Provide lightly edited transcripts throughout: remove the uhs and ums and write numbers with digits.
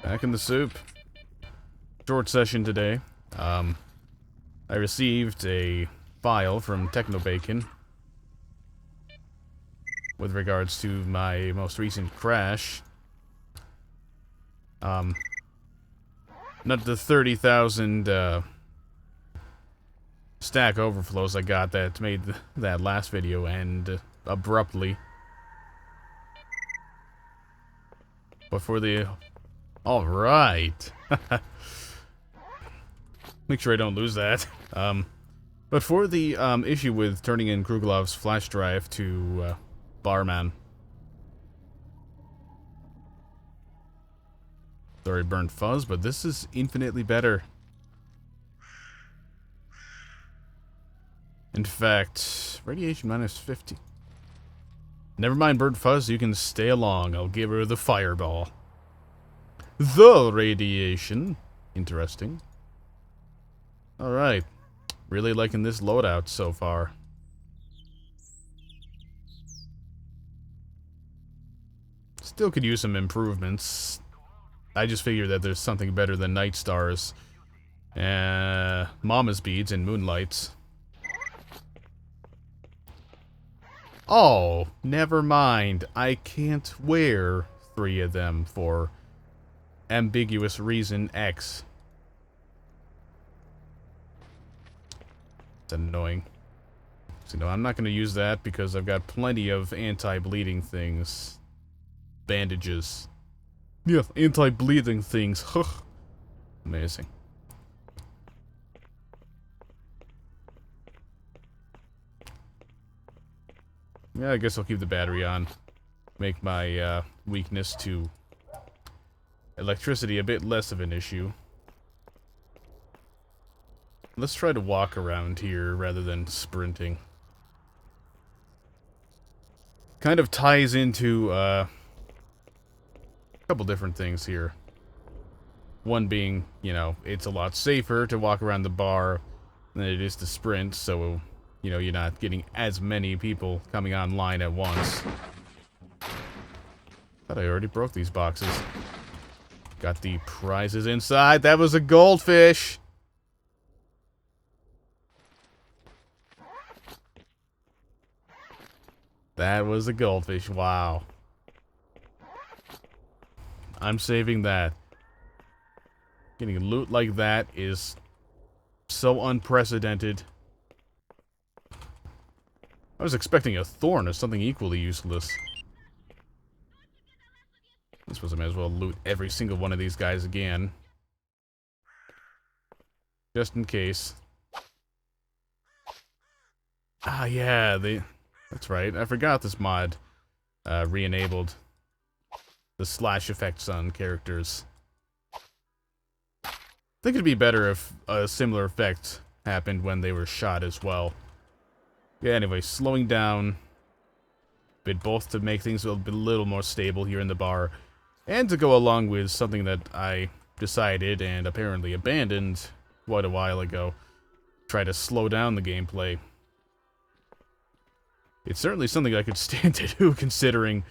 Back in the soup. Short session today. I received a file from TechnoBacon with regards to my most recent crash. Not the 30,000 stack overflows I got that made that last video end abruptly. But for the... Alright. Make sure I don't lose that. But for the issue with turning in Krugelov's flash drive to Barman. Sorry, burnt fuzz, but this is infinitely better. In fact, radiation minus 50. Never mind burnt fuzz, you can stay along. I'll give her the fireball. The radiation. Interesting. Alright. Really liking this loadout so far. Still could use some improvements. I just figured that there's something better than Night Stars. Mama's Beads and Moonlights. Oh, never mind. I can't wear 3 of them for ambiguous reason X. It's annoying. So, no, I'm not going to use that because I've got plenty of anti-bleeding things. Bandages. Yeah, anti-bleeding things. Amazing. Yeah, I guess I'll keep the battery on. Make my weakness to electricity a bit less of an issue. Let's try to walk around here rather than sprinting. Kind of ties into a couple different things here. One being, you know, it's a lot safer to walk around the bar than it is to sprint, so, you know, you're not getting as many people coming online at once. Thought I already broke these boxes. Got the prizes inside. That was a goldfish! That was a goldfish. Wow. I'm saving that. Getting loot like that is so unprecedented. I was expecting a thorn or something equally useless. I suppose I may as well loot every single one of these guys again. Just in case. Ah, yeah, that's right. I forgot this mod re-enabled the slash effects on characters. I think it'd be better if a similar effect happened when they were shot as well. Yeah, anyway, slowing down a bit, both to make things a little more stable here in the bar, and to go along with something that I decided and apparently abandoned quite a while ago. Try to slow down the gameplay. It's certainly something I could stand to do, considering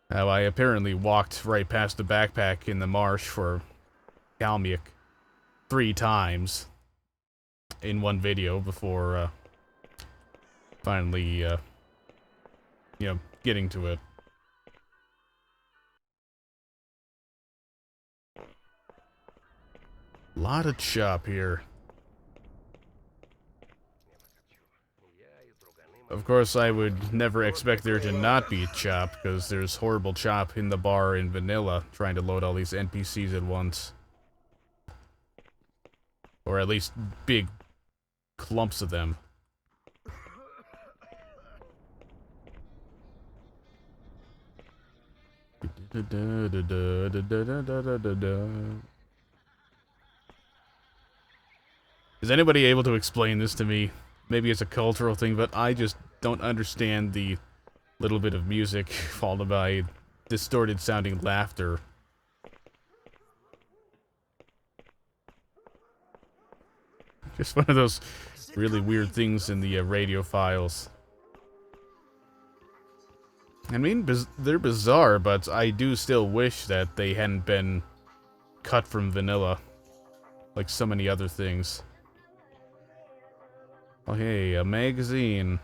how I apparently walked right past the backpack in the marsh for Kalmiak 3 times in one video before finally, you know, getting to it. Lot of chop here. Of course, I would never expect there to not be chop, because there's horrible chop in the bar in vanilla, trying to load all these NPCs at once. Or at least big clumps of them. Is anybody able to explain this to me? Maybe it's a cultural thing, but I just don't understand the little bit of music followed by distorted sounding laughter. Just one of those really weird things in the radio files. I mean, they're bizarre, but I do still wish that they hadn't been cut from vanilla. Like so many other things. Oh, hey, a magazine.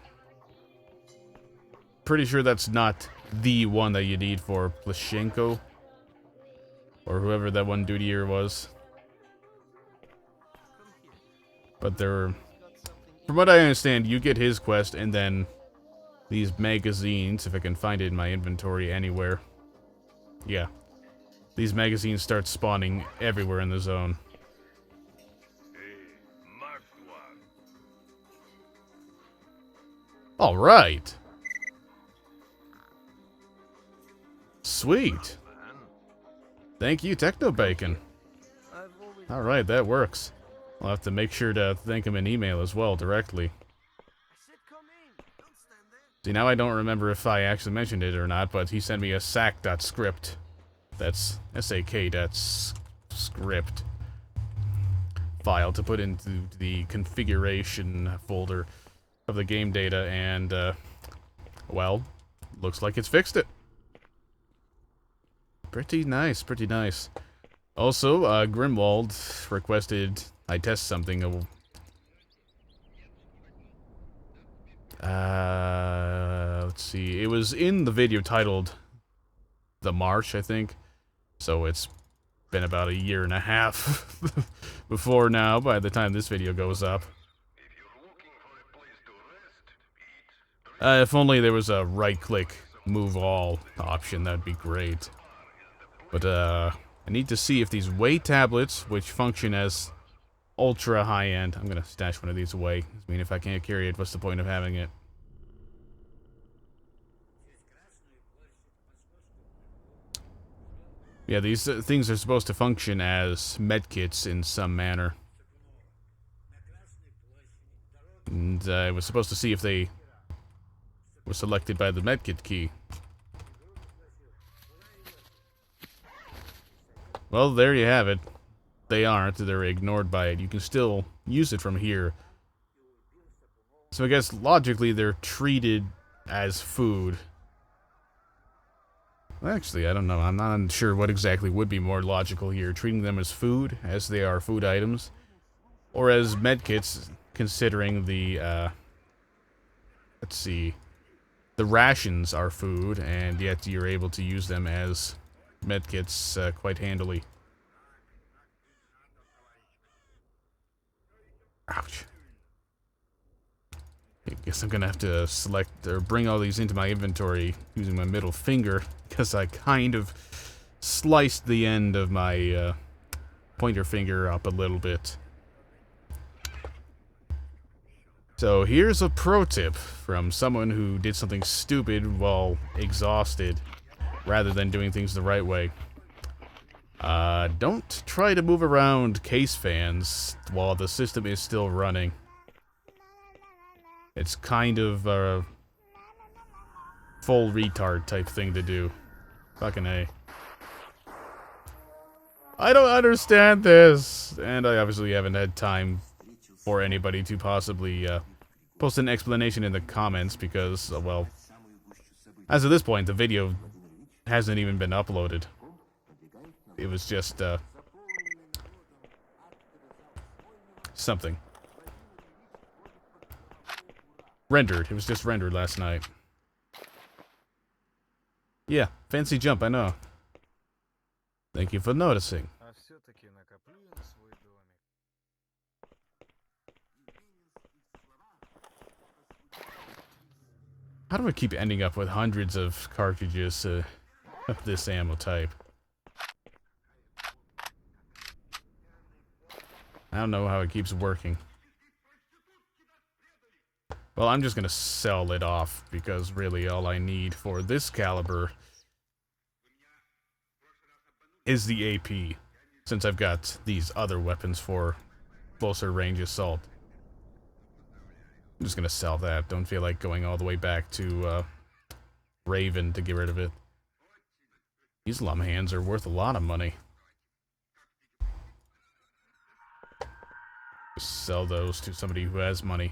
Pretty sure that's not the one that you need for Plashenko. Or whoever that one duty-er was. But there... From what I understand, you get his quest, and then these magazines, if I can find it in my inventory anywhere. Yeah. These magazines start spawning everywhere in the zone. Alright. Sweet. Thank you, Techno Bacon. Alright, that works. I'll have to make sure to thank him in email as well, directly. See, now I don't remember if I actually mentioned it or not, but he sent me a S.A.L.K.E.R. That's S.A.L.K.E.R. file to put into the configuration folder of the game data, and, well, looks like it's fixed it. Pretty nice, pretty nice. Also, Grimwald requested I test something. Let's see. It was in the video titled The March, I think. So it's been about a year and a half before now, by the time this video goes up. If only there was a right-click, move all option, that'd be great. But, I need to see if these weight tablets, which function as ultra high-end... I'm gonna stash one of these away. I mean, if I can't carry it, what's the point of having it? Yeah, these things are supposed to function as medkits in some manner. And I was supposed to see if they were selected by the medkit key. Well, there you have it. They aren't. They're ignored by it. You can still use it from here. So I guess logically they're treated as food. Actually, I don't know. I'm not sure what exactly would be more logical here. Treating them as food, as they are food items, or as medkits, considering the, let's see, the rations are food, and yet you're able to use them as medkits quite handily. Ouch. I guess I'm gonna have to select, or bring all these into my inventory using my middle finger, because I kind of sliced the end of my pointer finger up a little bit. So here's a pro tip from someone who did something stupid while exhausted, rather than doing things the right way. Don't try to move around case fans while the system is still running. It's kind of a full retard type thing to do. Fucking A. I don't understand this! And I obviously haven't had time for anybody to possibly post an explanation in the comments because, well, as of this point, the video hasn't even been uploaded. It was just, something. Rendered. It was just rendered last night. Yeah, fancy jump, I know. Thank you for noticing. How do I keep ending up with hundreds of cartridges of this ammo type? I don't know how it keeps working. Well, I'm just gonna sell it off, because really all I need for this caliber is the AP, since I've got these other weapons for closer range assault. I'm just gonna sell that. Don't feel like going all the way back to Raven to get rid of it. These lum hands are worth a lot of money. Just sell those to somebody who has money.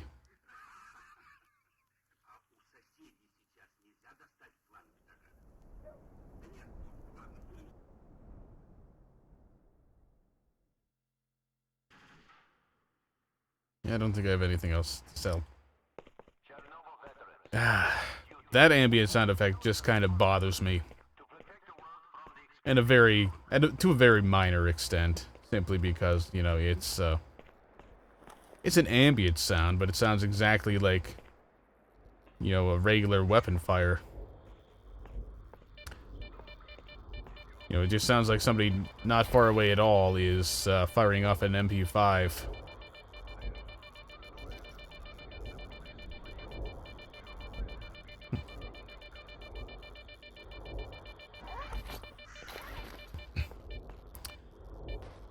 Yeah, I don't think I have anything else to sell. Ah, that ambient sound effect just kind of bothers me. And to a very minor extent. Simply because, you know, it's an ambient sound, but it sounds exactly like, you know, a regular weapon fire. You know, it just sounds like somebody not far away at all is firing off an MP5.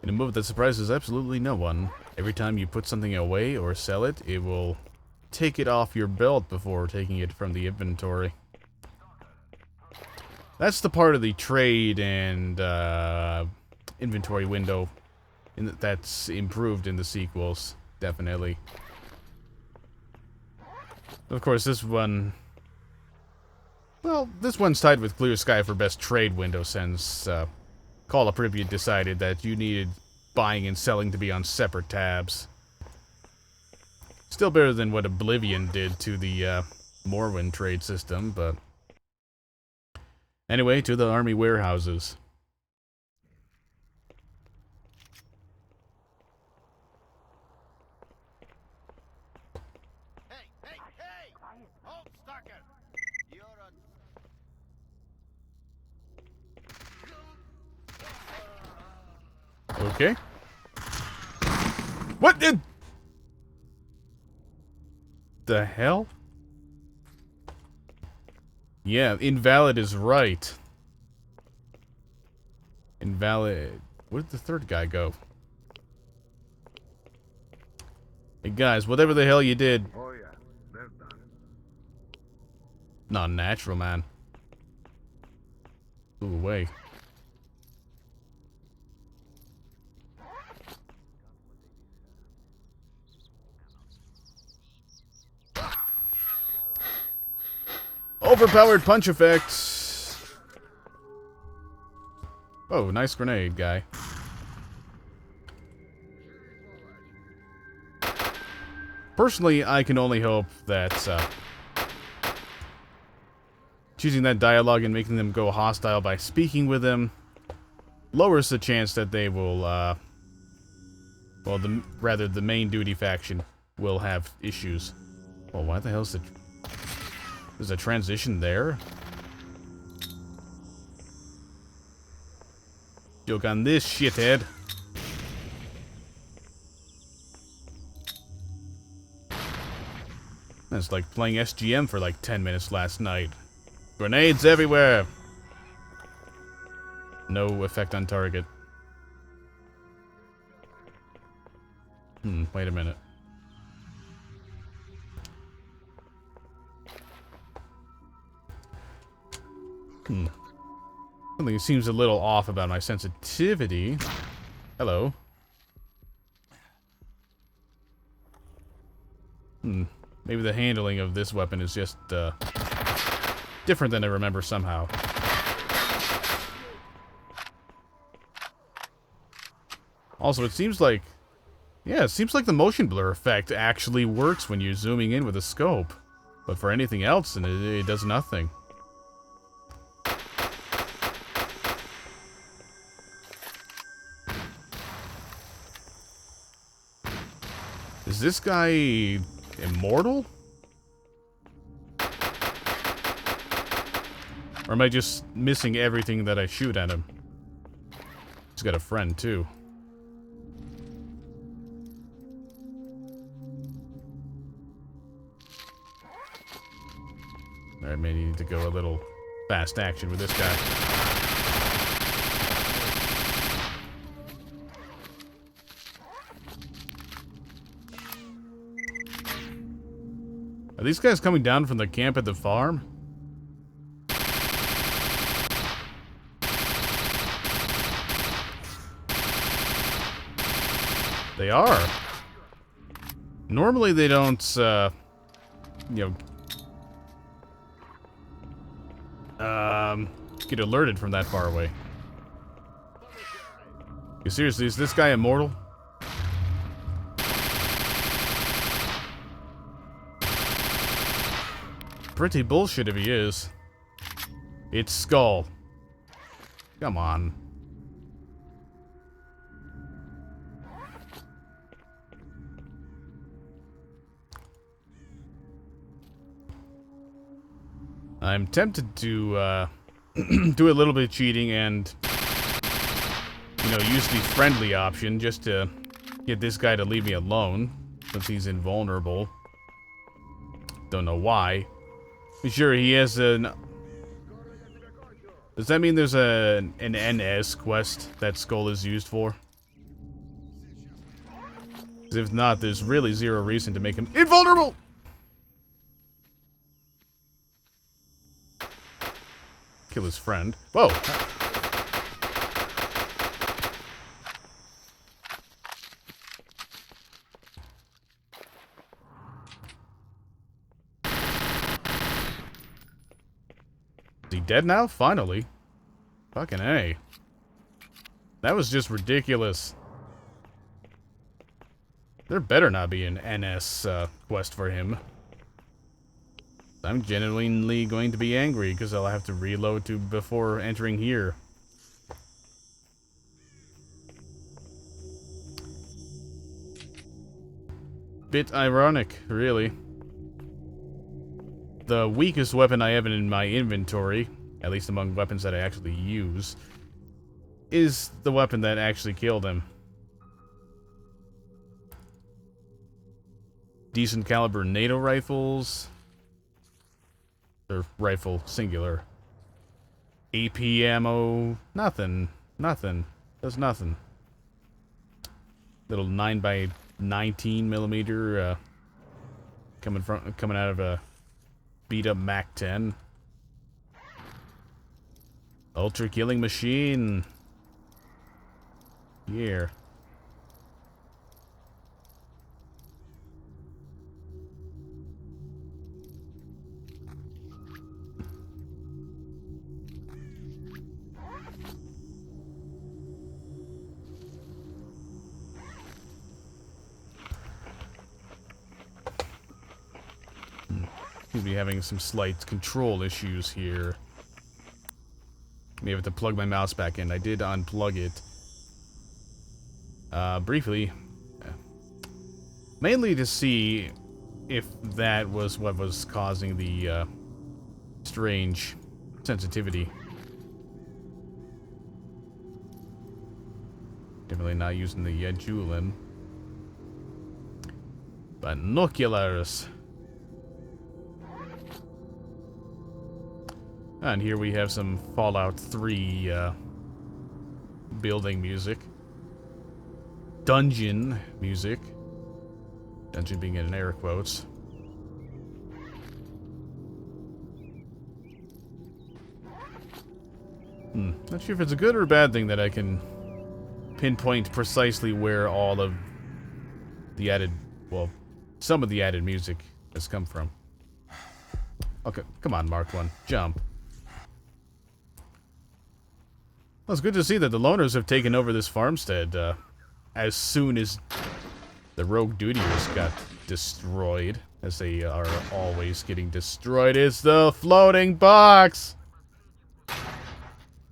In a move that surprises absolutely no one, every time you put something away or sell it, it will take it off your belt before taking it from the inventory. That's the part of the trade and inventory window that's improved in the sequels, definitely. Of course, this one... Well, this one's tied with Clear Sky for best trade window since Call of Pripyat decided that you needed buying and selling to be on separate tabs. Still better than what Oblivion did to the Morrowind trade system, but... Anyway, to the army warehouses. Hey! Halt, Stalker! You're on... Okay. What did... the hell? Yeah, invalid is right. Invalid... Where did the third guy go? Hey guys, whatever the hell you did... Oh yeah, they're done. Not natural, man. Ooh, away. Overpowered punch effects. Oh, nice grenade, guy. Personally, I can only hope that choosing that dialogue and making them go hostile by speaking with them lowers the chance that they will, well, the main duty faction will have issues. Well, why the hell is it? There's a transition there? Joke on this, shithead. That's like playing SGM for like 10 minutes last night. Grenades everywhere! No effect on target. Wait a minute. Something seems a little off about my sensitivity. Hello. Maybe the handling of this weapon is just, different than I remember somehow. Also, it seems like... Yeah, it seems like the motion blur effect actually works when you're zooming in with a scope. But for anything else, it does nothing. Is this guy immortal? Or am I just missing everything that I shoot at him? He's got a friend, too. Alright, maybe need to go a little fast action with this guy. Are these guys coming down from the camp at the farm? They are. Normally they don't, you know, get alerted from that far away. Seriously, is this guy immortal? pretty bullshit if he is. It's Skull. Come on. I'm tempted to do a little bit of cheating and, you know, use the friendly option just to get this guy to leave me alone, since he's invulnerable. Don't know why. Sure, he has an... Does that mean there's an NS quest that Skull is used for? 'Cause if not, there's really zero reason to make him invulnerable! Kill his friend. Whoa! Is he dead now? Finally. Fucking A. That was just ridiculous. There better not be an NS quest for him. I'm genuinely going to be angry because I'll have to reload to before entering here. Bit ironic, really. The weakest weapon I have in my inventory, at least among weapons that I actually use, is the weapon that actually killed him. Decent caliber NATO rifles. Or rifle, singular. AP ammo, nothing. Nothing. Does nothing. Little 9x19 millimeter, coming out of a beat up Mac 10. Ultra killing machine. Here. Seems to be having some slight control issues here. May have to plug my mouse back in. I did unplug it. Briefly. Mainly to see if that was what was causing the, strange sensitivity. Definitely not using the, Julin. Binoculars. And here we have some Fallout 3 building music. Dungeon music. Dungeon being in air quotes. Not sure if it's a good or a bad thing that I can pinpoint precisely where all of the added, well, some of the added music has come from. Okay, come on, Mark 1. Jump. Well, it's good to see that the loners have taken over this farmstead as soon as the rogue dutiers got destroyed, as they are always getting destroyed. It's the floating box!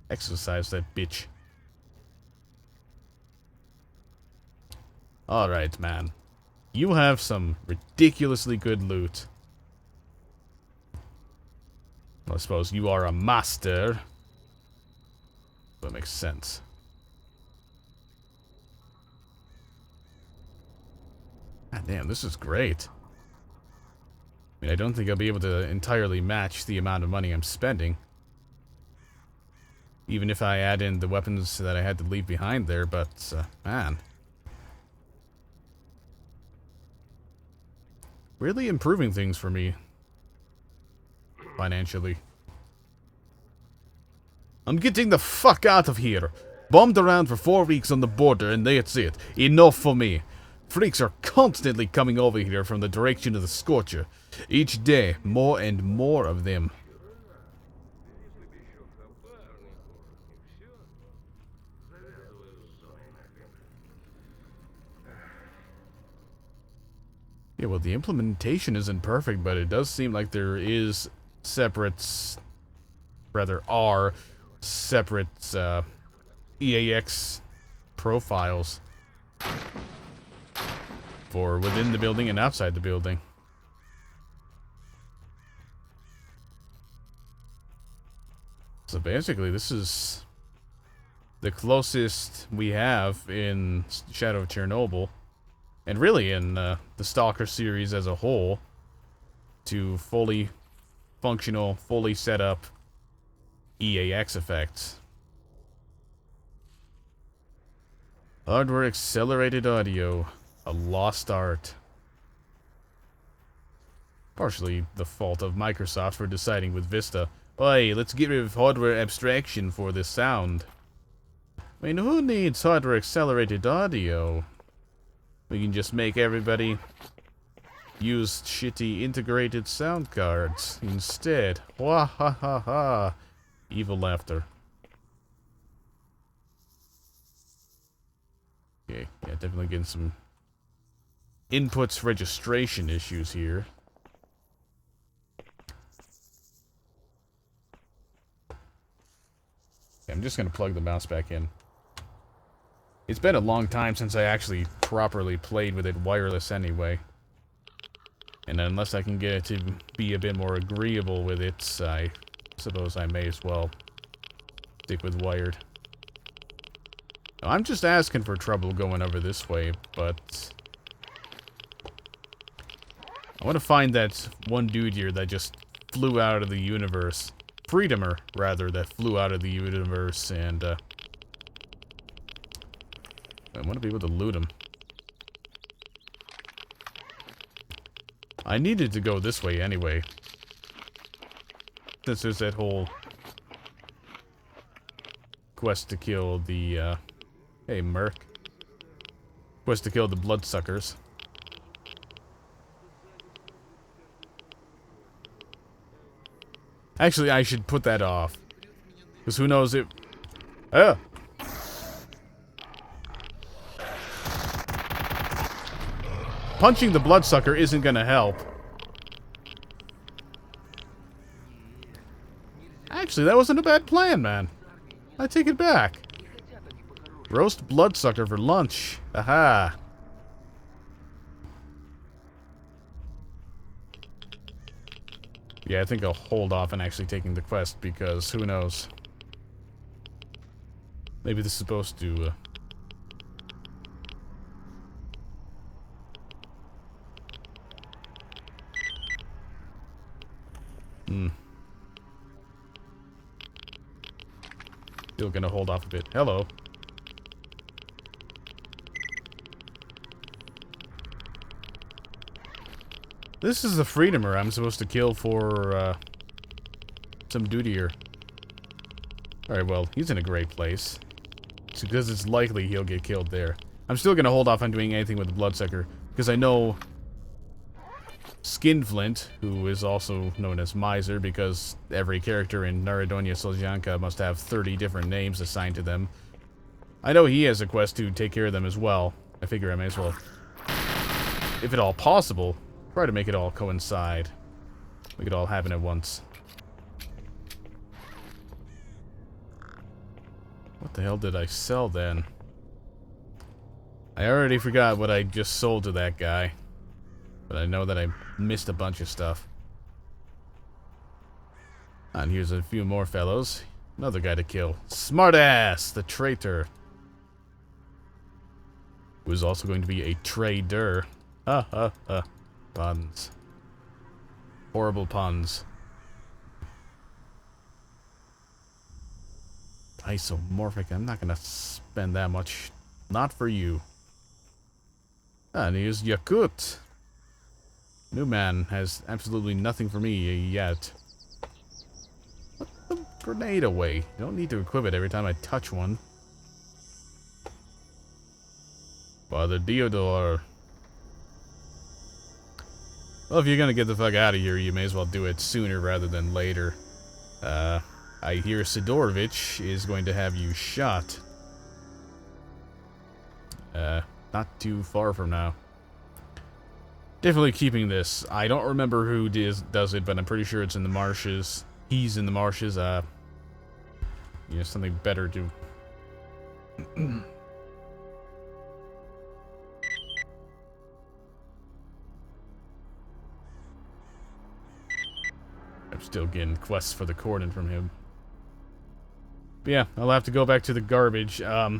Exercise that bitch. Alright, man. You have some ridiculously good loot. Well, I suppose you are a master. That makes sense. God damn, this is great. I mean, I don't think I'll be able to entirely match the amount of money I'm spending. Even if I add in the weapons that I had to leave behind there, but, man. Really improving things for me. Financially. I'm getting the fuck out of here. Bombed around for 4 weeks on the border and that's it. Enough for me. Freaks are constantly coming over here from the direction of the Scorcher. Each day, more and more of them. Yeah, well, the implementation isn't perfect, but it does seem like there is separate, rather are separate EAX profiles for within the building and outside the building. So basically, this is the closest we have in Shadow of Chernobyl, and really in the Stalker series as a whole, to fully functional, fully set up EAX effects. Hardware accelerated audio, a lost art. Partially the fault of Microsoft for deciding with Vista, "Oi, let's get rid of hardware abstraction for this sound." I mean, who needs hardware accelerated audio? We can just make everybody use shitty integrated sound cards instead. Wah ha ha ha. Evil laughter. Okay, yeah, definitely getting some inputs registration issues here. Okay, I'm just gonna plug the mouse back in. It's been a long time since I actually properly played with it wireless anyway. And unless I can get it to be a bit more agreeable with it, I suppose I may as well stick with wired. Now, I'm just asking for trouble going over this way, but I want to find that one dude here that just flew out of the universe. Freedomer, rather, that flew out of the universe, and I want to be able to loot him. I needed to go this way anyway. Since there's that whole quest to kill the, hey, merc. Quest to kill the bloodsuckers. Actually, I should put that off. Because who knows if... Oh! Punching the bloodsucker isn't gonna help. Actually, that wasn't a bad plan, man. I take it back. Roast bloodsucker for lunch. Aha. Yeah, I think I'll hold off on actually taking the quest because who knows. Maybe this is supposed to... Still gonna hold off a bit. Hello. This is the Freedomer I'm supposed to kill for, some duty here. Alright, well, he's in a great place. It's because it's likely he'll get killed there. I'm still gonna hold off on doing anything with the bloodsucker, because I know Skinflint, who is also known as Miser, because every character in Narodonia Soljanka must have 30 different names assigned to them. I know he has a quest to take care of them as well. I figure I may as well, if at all possible, try to make it all coincide. Make it all happen at once. What the hell did I sell then? I already forgot what I just sold to that guy. But I know that I missed a bunch of stuff. And here's a few more fellows. Another guy to kill. Smartass, the traitor. Who is also going to be a trader. Ha ha ha. Puns. Horrible puns. Isomorphic. I'm not gonna spend that much. Not for you. And here's Yakut. New man has absolutely nothing for me yet. Put the grenade away. You don't need to equip it every time I touch one. Father Diodor. Well, if you're gonna get the fuck out of here, you may as well do it sooner rather than later. I hear Sidorovich is going to have you shot. Not too far from now. Definitely keeping this. I don't remember who does it, but I'm pretty sure it's in the marshes. He's in the marshes. Something better to... I'm still getting quests for the cordon from him. But yeah, I'll have to go back to the garbage. Yeah,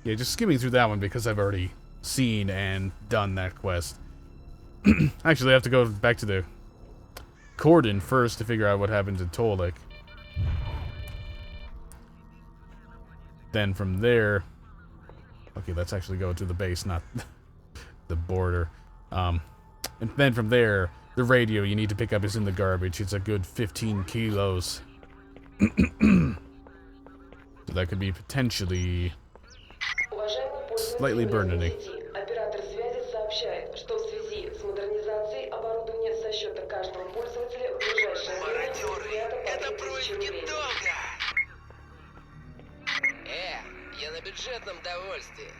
just skimming through that one because I've already seen and done that quest. Actually, I have to go back to the cordon first to figure out what happened to S.T.A.L.K.E.R. Then from there... Okay, let's actually go to the base, not the border. And then from there, the radio you need to pick up is in the garbage. It's a good 15 kilos. So that could be potentially slightly burdening. Оператор связи сообщает, что в связи с модернизацией оборудования со счета каждого пользователя в ближайшее время будет снято по 3000 рублей. Я на бюджетном довольстве.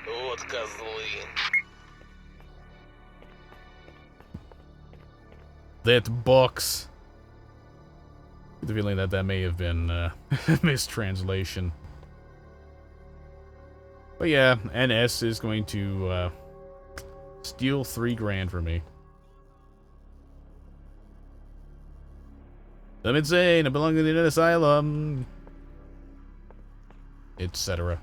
Вот козлы. That box. I get the feeling that that may have been a mistranslation. But yeah, NS is going to steal $3 grand from me. I'm insane. I belong in an asylum. Etc.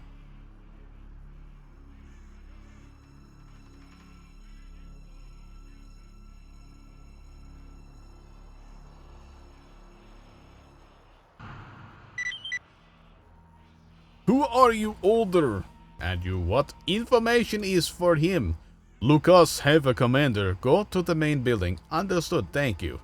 Who are you, older? And you, what information is for him? Lucas, have a commander. Go to the main building. Understood, thank you.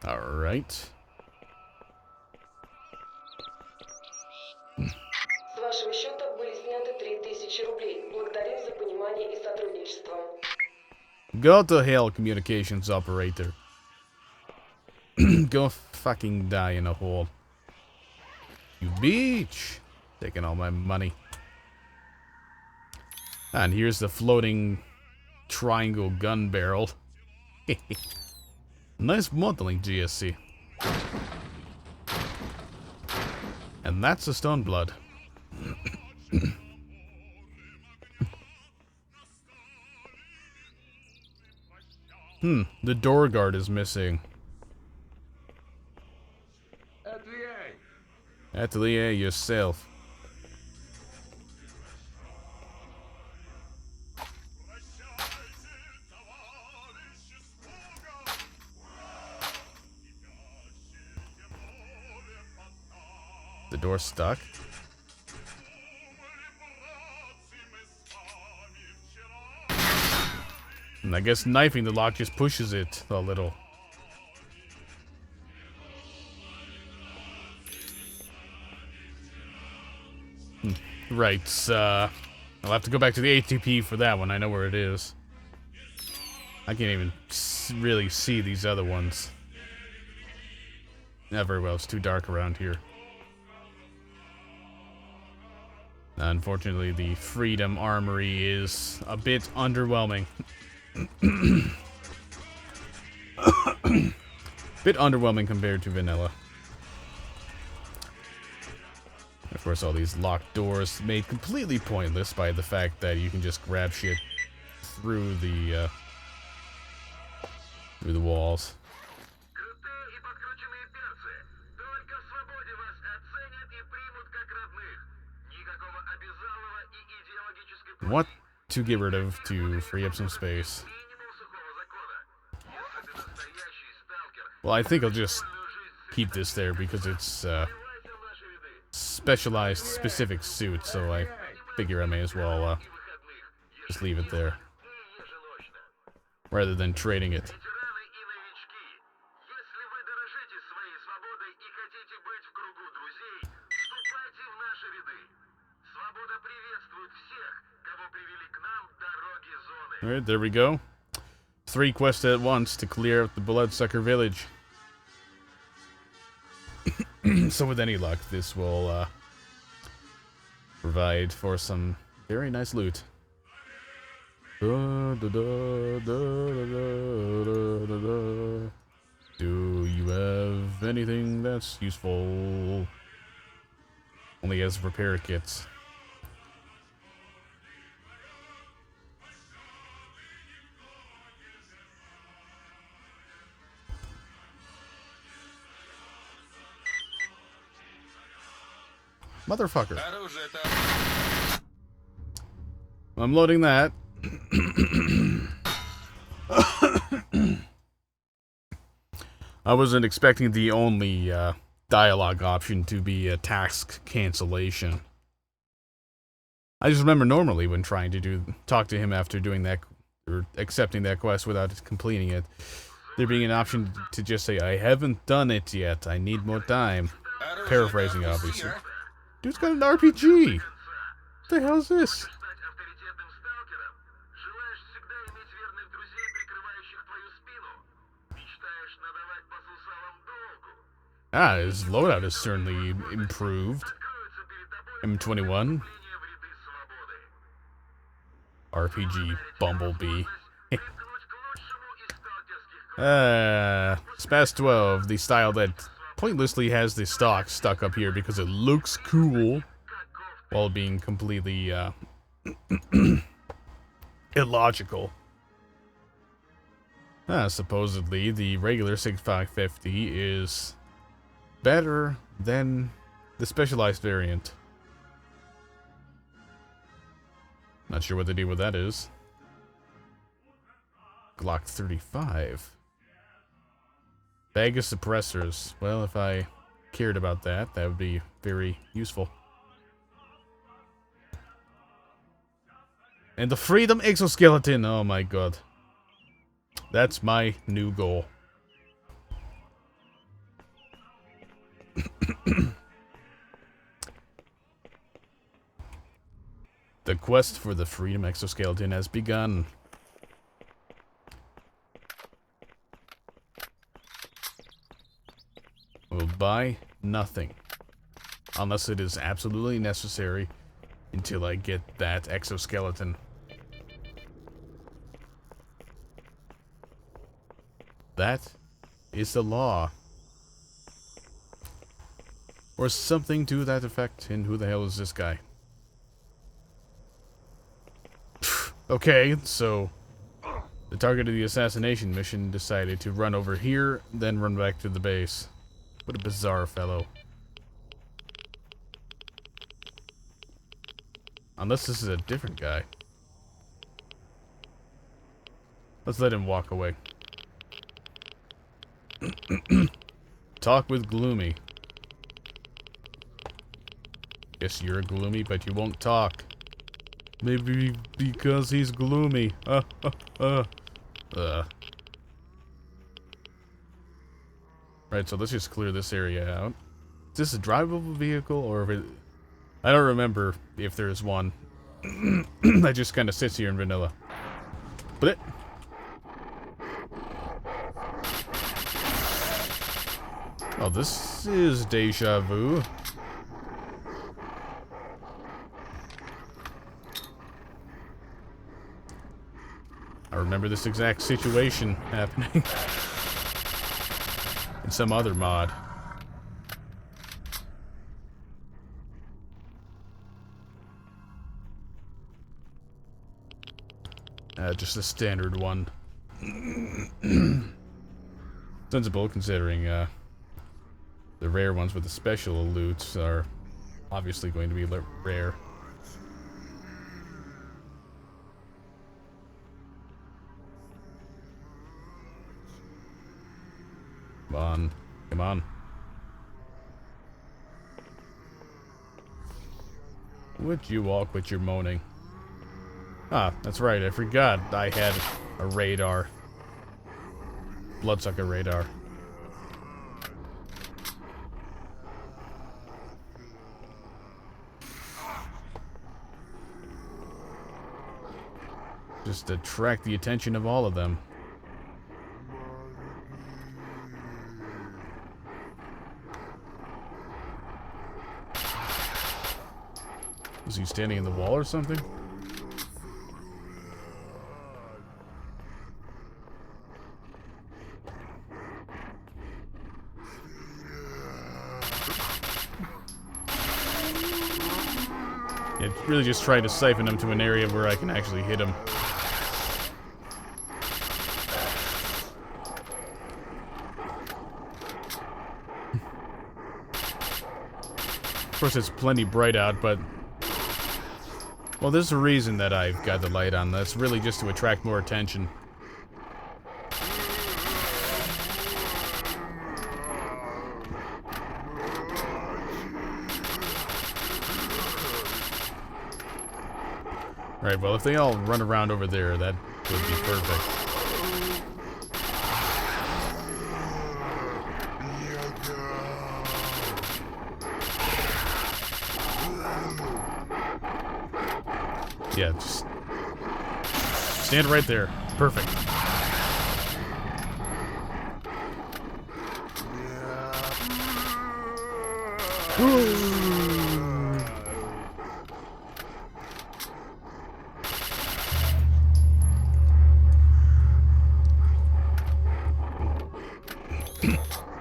Alright. С вашего счета были сняты 3000 рублей. Благодарим за понимание и сотрудничество. Go to hell, communications operator. Go fucking die in a hole. You bitch! Taking all my money. And here's the floating triangle gun barrel. Nice modeling, GSC. And that's a stone blood. The door guard is missing. Atelier yourself. The door's stuck. And I guess knifing the lock just pushes it a little. Right, I'll have to go back to the ATP for that one. I know where it is. I can't even really see these other ones. Not very well, it's too dark around here. Unfortunately, the Freedom Armory is a bit underwhelming. Bit underwhelming compared to vanilla. Of course, all these locked doors made completely pointless by the fact that you can just grab shit through the walls. What to get rid of to free up some space? Well, I think I'll just keep this there because it's specialized, specific suit, so I figure I may as well just leave it there rather than trading it. Alright, there we go. 3 quests at once to clear out the bloodsucker village. So with any luck, this will provide for some very nice loot. Do you have anything that's useful? Only as repair kits. Motherfucker. I'm loading that. I wasn't expecting the only dialogue option to be a task cancellation. I just remember normally when trying to talk to him after doing that or accepting that quest without completing it, there being an option to just say, I haven't done it yet, I need more time. Paraphrasing, obviously. Dude's got an RPG! What the hell is this? Ah, his loadout is certainly improved. M21. RPG Bumblebee. SPAS 12, the style that pointlessly has the stock stuck up here because it looks cool while being completely illogical. Supposedly the regular 6550 is better than the specialized variant. Not sure what the deal with that is. Glock 35. Bag of suppressors. Well, if I cared about that, that would be very useful. And the Freedom Exoskeleton! Oh my god. That's my new goal. The quest for the Freedom Exoskeleton has begun. We'll buy nothing. Unless it is absolutely necessary until I get that exoskeleton. That is the law. Or something to that effect. And who the hell is this guy? Okay, so the target of the assassination mission decided to run over here, then run back to the base. What a bizarre fellow. Unless this is a different guy. Let's let him walk away. Talk with Gloomy. Guess you're gloomy, but you won't talk. Maybe because he's gloomy. Right, so let's just clear this area out. Is this a drivable vehicle, or if it... I don't remember if there's one. That just kind of sits here in vanilla. But oh, this is deja vu. I remember this exact situation happening in some other mod. Just a standard one. Sensible, considering the rare ones with the special loots are obviously going to be rare. Come on. Come on. Would you all quit your moaning? Ah, that's right, I forgot I had a radar. Bloodsucker radar. Just to attract the attention of all of them. Is he standing in the wall or something? Yeah, really just trying to siphon him to an area where I can actually hit him. Of course, it's plenty bright out, but... Well, there's a reason that I've got the light on. That's really just to attract more attention. Right, well, if they all run around over there, that would be perfect. Yeah, just stand right there. Perfect.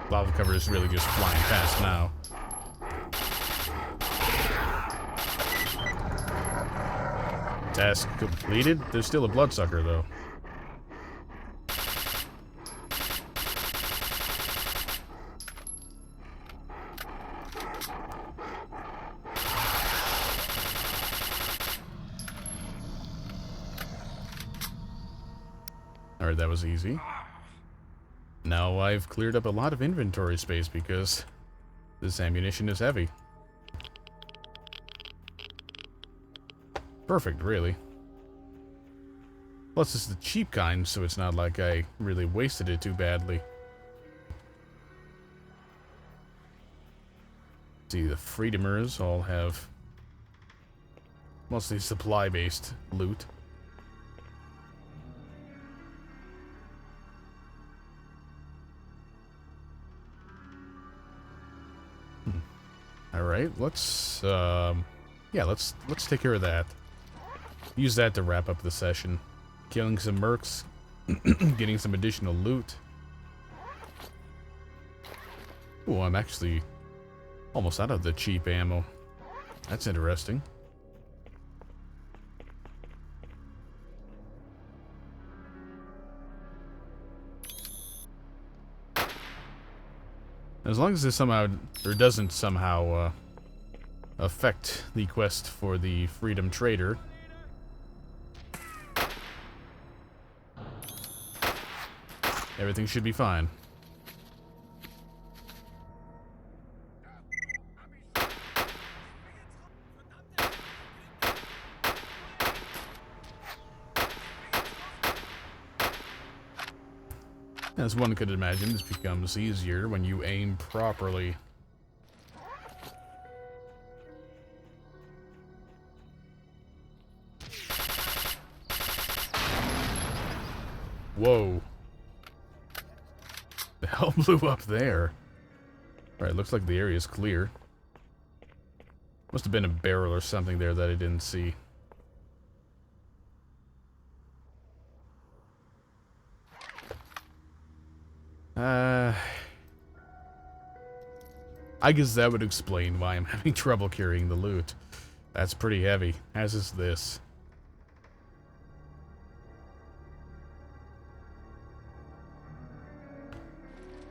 Lava cover is really just flying past now. Task completed? There's still a bloodsucker, though. Alright, that was easy. Now I've cleared up a lot of inventory space because this ammunition is heavy. Perfect, really. Plus, it's the cheap kind, so it's not like I really wasted it too badly. See, the Freedomers all have mostly supply-based loot. All right, let's let's take care of that. Use that to wrap up the session. Killing some mercs, getting some additional loot. Oh, I'm actually almost out of the cheap ammo. That's interesting. As long as this somehow, or doesn't somehow, affect the quest for the Freedom Trader. Everything should be fine. As one could imagine, this becomes easier when you aim properly. Whoa. The hell blew up there? Alright, looks like the area is clear. Must have been a barrel or something there that I didn't see. I guess that would explain why I'm having trouble carrying the loot. That's pretty heavy, as is this.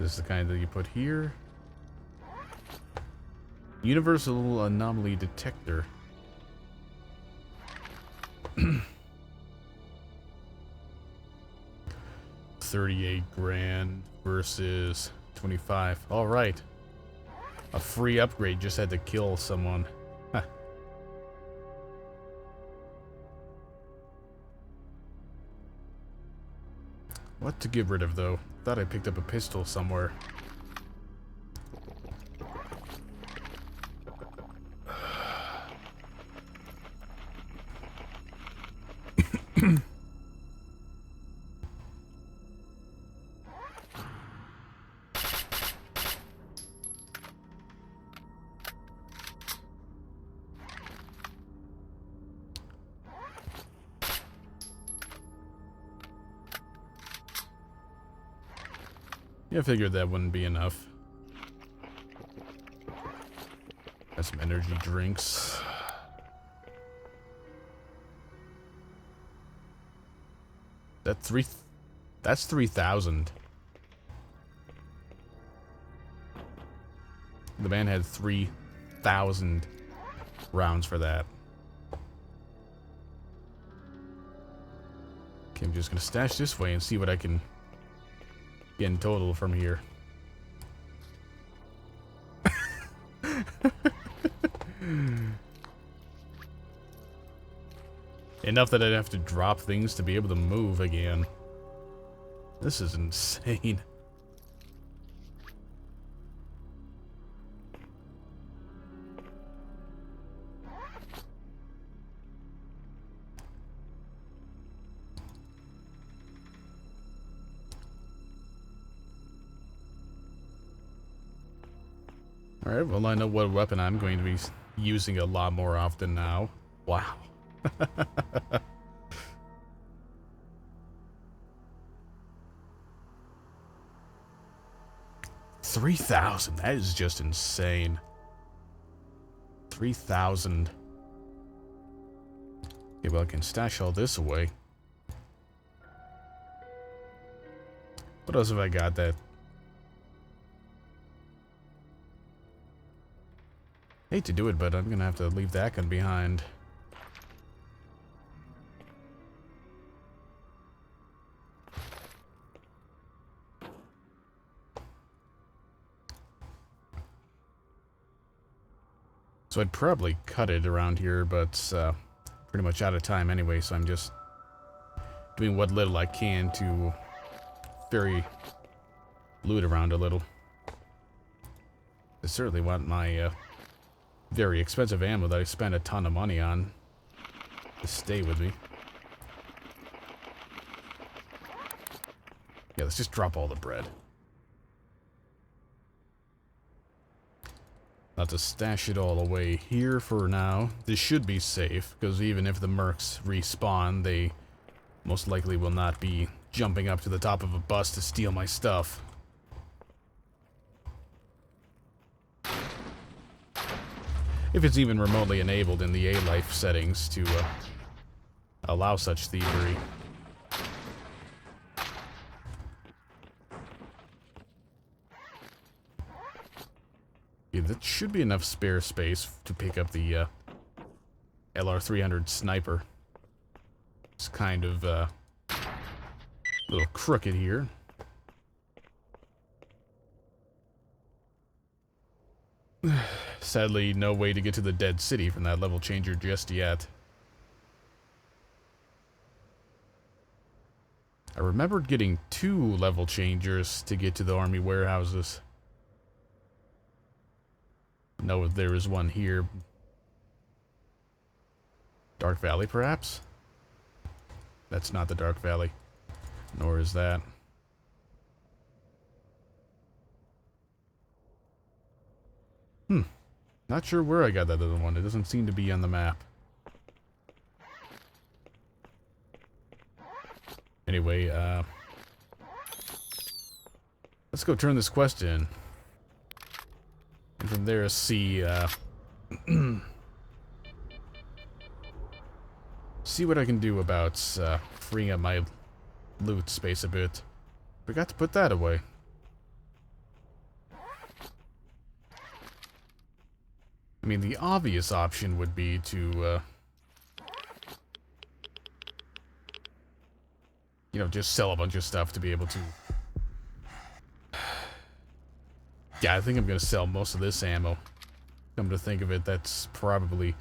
This is the kind that you put here. Universal anomaly detector. 38 grand versus 25. All right. A free upgrade, just had to kill someone. Huh. What to get rid of, though? Thought I picked up a pistol somewhere. Yeah, I figured that wouldn't be enough. Got some energy drinks. That's 3,000. The man had 3,000 rounds for that. Okay, I'm just gonna stash this way and see what I can get in total from here. Enough that I'd have to drop things to be able to move again. This is insane. Alright, well I know what weapon I'm going to be using a lot more often now. Wow. 3,000, that is just insane. 3,000. Okay, well I can stash all this away. What else have I got that... Hate to do it, but I'm gonna have to leave that gun behind. So I'd probably cut it around here, but pretty much out of time anyway, so I'm just doing what little I can to ferry loot around a little. I certainly want my very expensive ammo that I spent a ton of money on to stay with me. Yeah, let's just drop all the bread. Not to stash it all away here for now. This should be safe, because even if the mercs respawn, they most likely will not be jumping up to the top of a bus to steal my stuff. If it's even remotely enabled in the A-Life settings to allow such thievery. Yeah, that should be enough spare space to pick up the LR300 sniper. It's kind of a little crooked here. Sadly, no way to get to the dead city from that level changer just yet. I remembered getting 2 level changers to get to the army warehouses. No, there is one here. Dark Valley, perhaps? That's not the Dark Valley. Nor is that. Not sure where I got that other one. It doesn't seem to be on the map. Anyway, let's go turn this quest in. And from there, see, see what I can do about freeing up my loot space a bit. Forgot to put that away. I mean, the obvious option would be to, you know, just sell a bunch of stuff to be able to... Yeah, I think I'm going to sell most of this ammo. Come to think of it, that's probably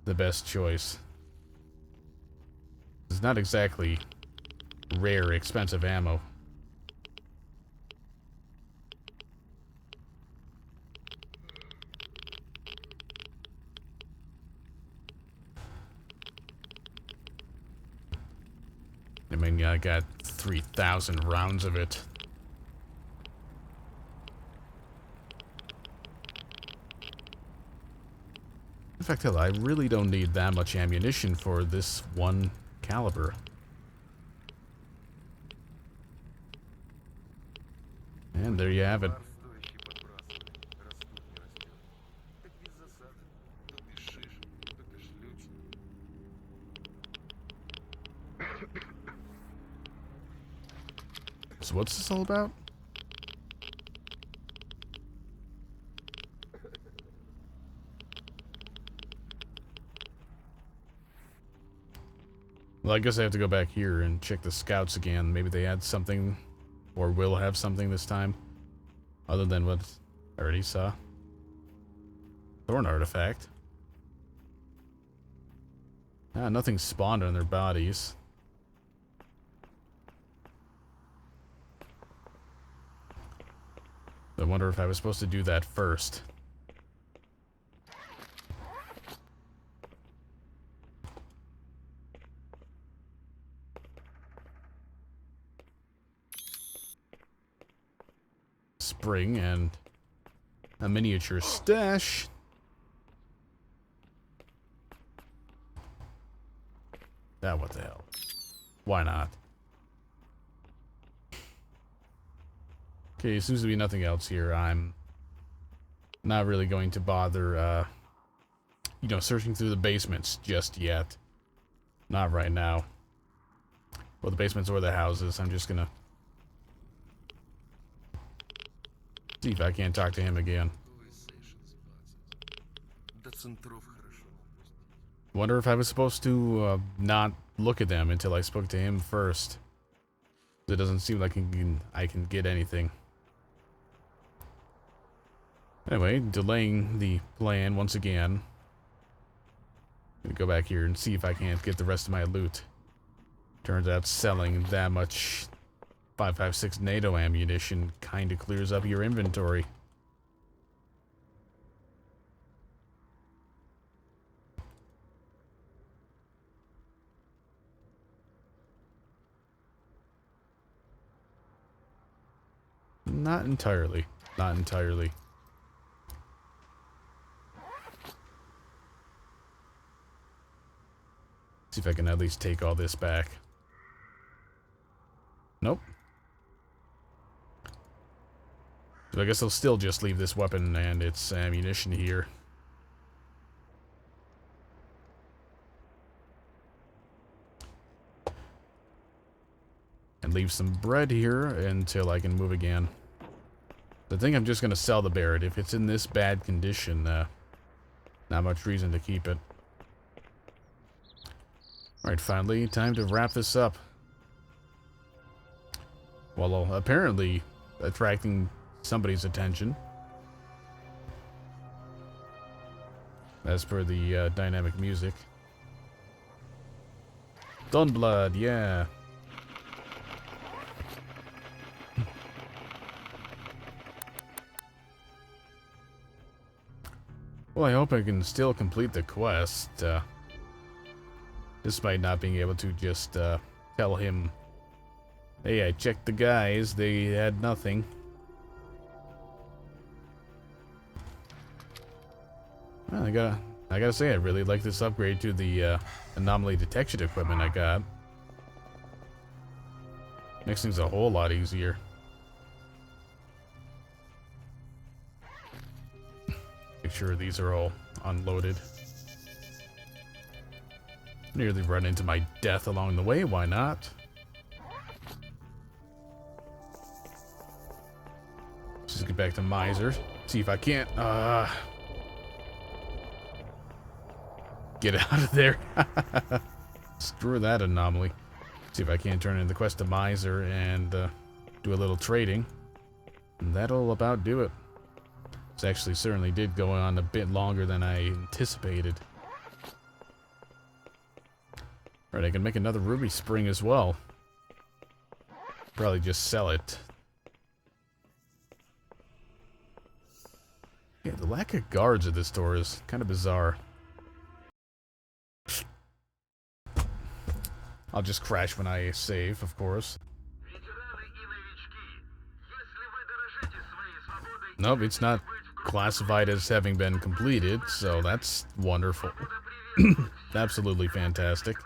the best choice. It's not exactly rare, expensive ammo. mean, I got 3,000 rounds of it. In fact, hell, I really don't need that much ammunition for this one caliber. And there you have it. So what's this all about? Well, I guess I have to go back here and check the scouts again. Maybe they had something, or will have something this time, other than what I already saw. Thorn artifact. Ah, nothing spawned on their bodies. I wonder if I was supposed to do that first. Spring and a miniature stash. Ah, what the hell? Why not? Okay, seems to be nothing else here. I'm not really going to bother, you know, searching through the basements just yet. Not right now. Well, the basements or the houses. I'm just gonna see if I can't talk to him again. Wonder if I was supposed to not look at them until I spoke to him first. It doesn't seem like I can get anything. Anyway, delaying the plan once again. Gonna go back here and see if I can't get the rest of my loot. Turns out selling that much 5.56 NATO ammunition kinda clears up your inventory. Not entirely. Not entirely. See if I can at least take all this back. Nope. So I guess I'll still just leave this weapon and its ammunition here. And leave some bread here until I can move again. I think I'm just going to sell the Barrett. If it's in this bad condition, not much reason to keep it. Alright, finally, time to wrap this up. Well, apparently attracting somebody's attention. As per the dynamic music. Dunblood, yeah. Well, I hope I can still complete the quest, despite not being able to just tell him, hey, I checked the guys, they had nothing. Well, I gotta say, I really like this upgrade to the anomaly detection equipment I got. Makes things a whole lot easier. Make sure these are all unloaded. Nearly run into my death along the way, why not? Let's just get back to Miser. See if I can't, get out of there. Screw that anomaly. See if I can't turn in the quest to Miser and do a little trading. And that'll about do it. This actually certainly did go on a bit longer than I anticipated. Right, I can make another ruby spring as well. Probably just sell it. Yeah, the lack of guards at this store is kind of bizarre. I'll just crash when I save, of course. Nope, it's not classified as having been completed, so that's wonderful. Absolutely fantastic.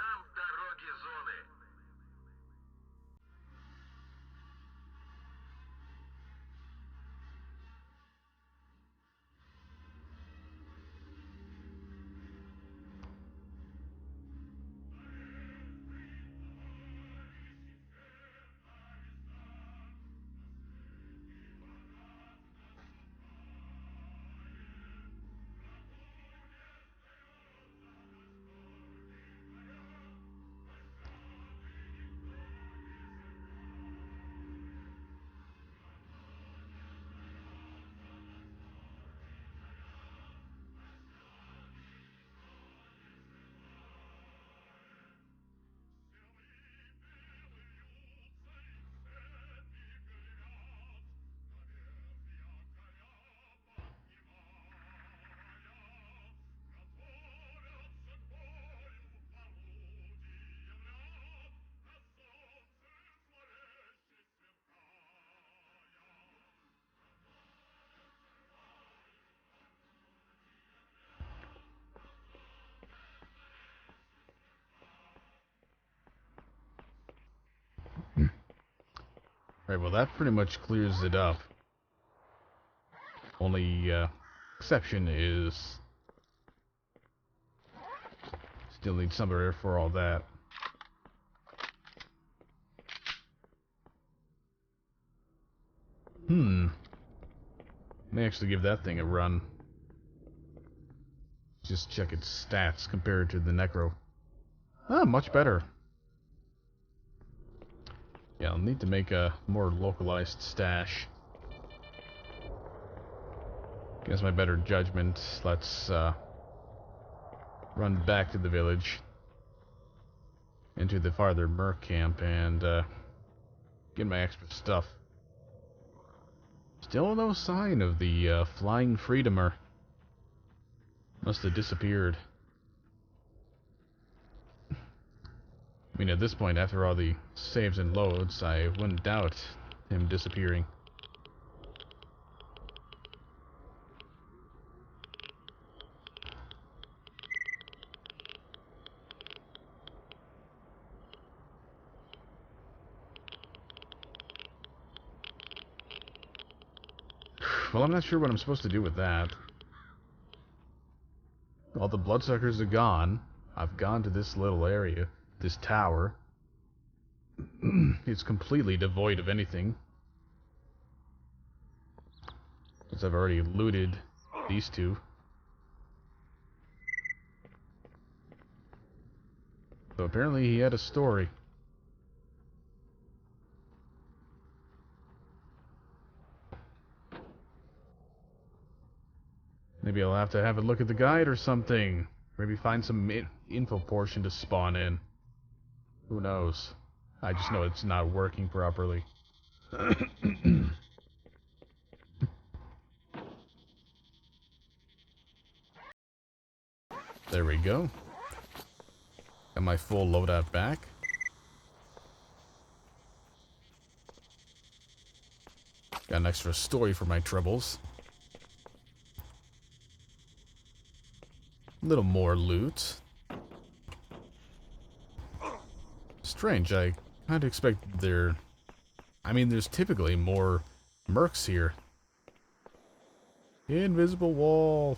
Right, well that pretty much clears it up. Only exception is still need somewhere for all that. May actually give that thing a run. Just check its stats compared to the Necro. Ah, much better. Yeah, I'll need to make a more localized stash. Against my better judgment, let's run back to the village. Into the farther merc camp and get my extra stuff. Still no sign of the flying freedomer. Must have disappeared. I mean, at this point, after all the saves and loads, I wouldn't doubt him disappearing. Well, I'm not sure what I'm supposed to do with that. All the bloodsuckers are gone. I've gone to this little area, this tower. It's completely devoid of anything. Since I've already looted these two. So apparently he had a story. Maybe I'll have to have a look at the guide or something. Maybe find some info portion to spawn in. Who knows? I just know it's not working properly. There we go. Got my full loadout back. Got an extra story for my troubles. A little more loot. Strange, I kind of expect there... I mean, there's typically more mercs here. Invisible wall.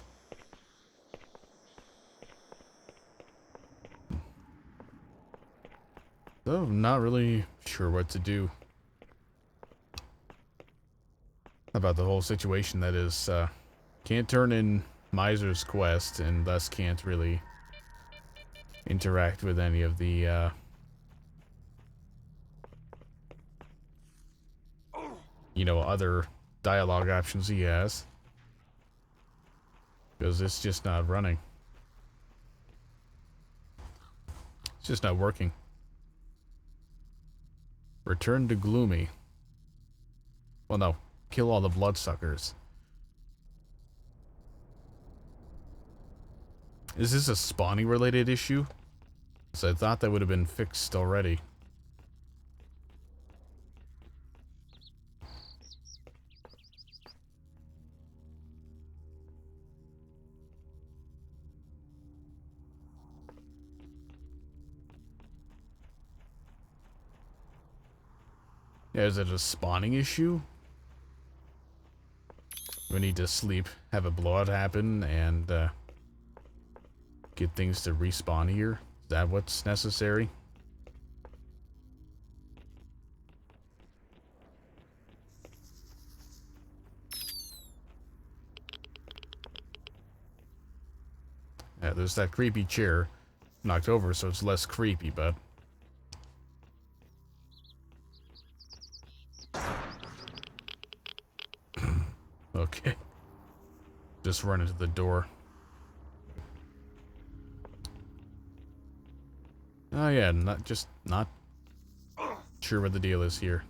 So, I'm not really sure what to do about the whole situation. That is, can't turn in Miser's quest, and thus can't really interact with any of the, you know, other dialogue options he has. Because it's just not running. It's just not working. Return to Gloomy. Well, no. Kill all the bloodsuckers. Is this a spawning related issue? So I thought that would have been fixed already. Yeah, is it a spawning issue? We need to sleep, have a blowout happen, and get things to respawn here? Is that what's necessary? Yeah, there's that creepy chair knocked over, so it's less creepy, but... Okay. Just run into the door. Oh yeah, not sure what the deal is here.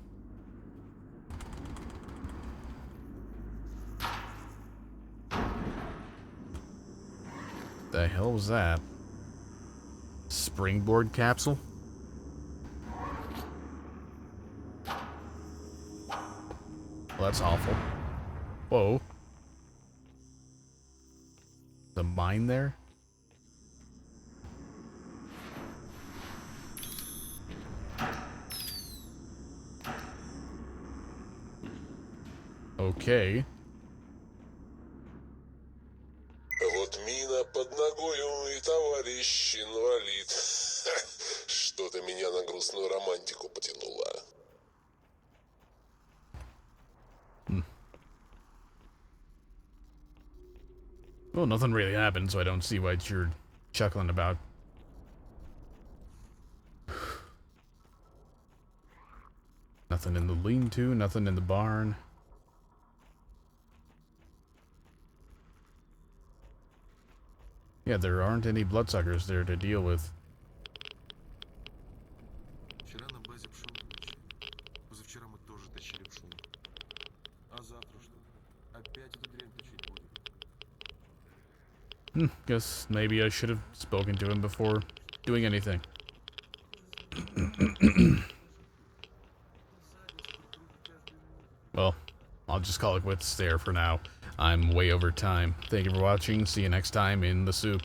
The hell was that? Springboard capsule? Well, that's awful. Whoa. The mine there? Okay. Вот мина под ногою и товарищ инвалид. Что-то меня на грустную романтику потянуло. Well, nothing really happened, so I don't see what you're chuckling about. Nothing in the lean-to, nothing in the barn. Yeah, there aren't any bloodsuckers there to deal with. Вчера на базе пшёнку точили. Позавчера мы тоже точили пшёнку. А завтра что? Опять эту дрянь точить будем. Guess maybe I should have spoken to him before doing anything. Well, I'll just call it quits there for now. I'm way over time. Thank you for watching. See you next time in the soup.